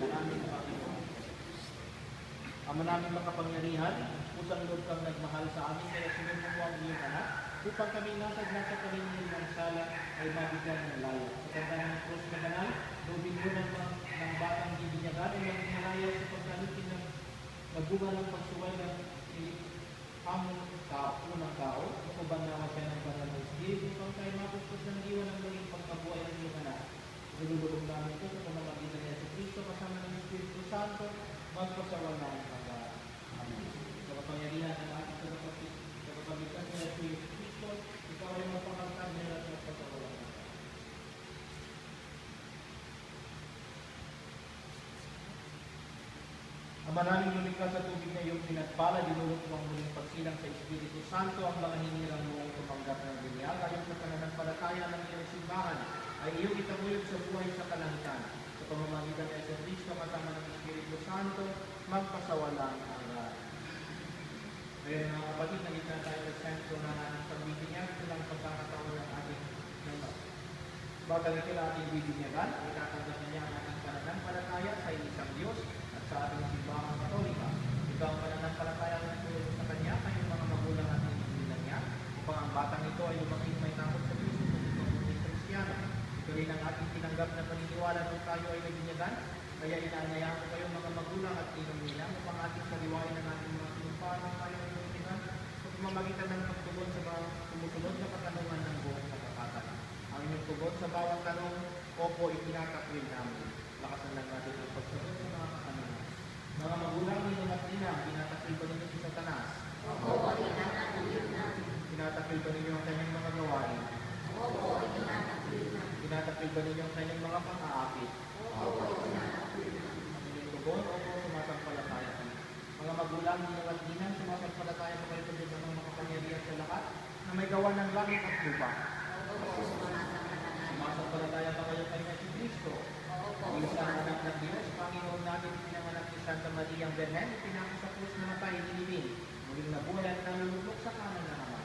Manaming Panginoon. Ama namin makapangyarihan, pusang loob kang nagmahal sa amin, kaya sinunod mo ang iyong anak, upang kami nasa paligid ng sala ay mabigyan ng layo. Sa tanda ng krus na banal, lubin mo ng batang bibinyagan ay maging malayo sa pagkalitin ng nagbunga ng pagsuway ng among unang tao, upang nawa siya ng banal ng Espiritu, upang tayo mapustos ng iwan ng maging pagkabuhay ng iyong anak. Nilulubog namin ito sa pamamagitan ni Jesucristo kasama ng Espiritu Santo, magpasawalan hanggang amen. Sa kapangyarihan ng ating tagapagligtas ni Jesucristo, ikaw ay mapangangkad nila at magpasawalan hanggang. Ama namin lumikha sa tubig na iyong pinagpala, dinulot mo ang muling pagsilang sa Espiritu Santo, ang mga hinirang mo ang tumanggap ng binyag, ayon sa pananampalataya ng iyong simbahan, ay iyong itaguyod sa buhay sa kalangitan. Sa pamamagitan ng Jesucristo kasama ng Espiritu Santo, magpasawalan hanggang. Ngayon mga kapatid, nagit na tayo sa sentro na ng pagbibinyag, silang pagkakataon ng ating bagal ito na ating bibinyagan, itatanggap niya ang ating pananampalataya sa isang Diyos at sa ating simbahang Katolika. Ikaw ang pananampalataya ng tulong sa Kanya, kayong mga magulang at inibilang niya, upang ang batang ito ay lumaki may takot sa Diyos at ipagmuling Kristiyano. Ito rin ang ating tinanggap na paniniwala nung tayo ay nabinyagan, kaya inaanyayahan ko kayong mga magulang at inibilang upang ating saliwain ang ating mga sinumpaan ng tayo ay nabinyagan sa pamamagitan ng pagtugon sa mga sumusunod na katanungan ng buong katapatan. Ang inyong tugon sa bawat tanong, opo, itinatakwil namin. Lakasan lang natin ang pagsagot sa mga katanungan. Mga magulang, ninong at ninang, tinatakwil ba ninyo si Satanas? Opo, tinatakwil namin. Tinatakwil ba ninyo ang kanyang mga gawain? Opo, tinatakwil namin. Tinatakwil ba ninyo ang kanyang mga pang-aakit? Opo, tinatakwil namin. Ang inyong tugon, opo, sumasampalataya kami. Mga magulang, ninong at ninang, sumasampalataya pa kayo sa Diyos ng makapangyarihan sa lahat na may gawa ng langit at lupa. Opo, sumasampalataya. Sumasampalataya pa kayo kay Jesucristo. Opo, Isang anak ng Diyos, Panginoon natin, pinanganak ni Santa Maria ang Berhen, pinako sa krus na matay, dinibing, muling nabuhay at nalulubog sa kanan ng Ama.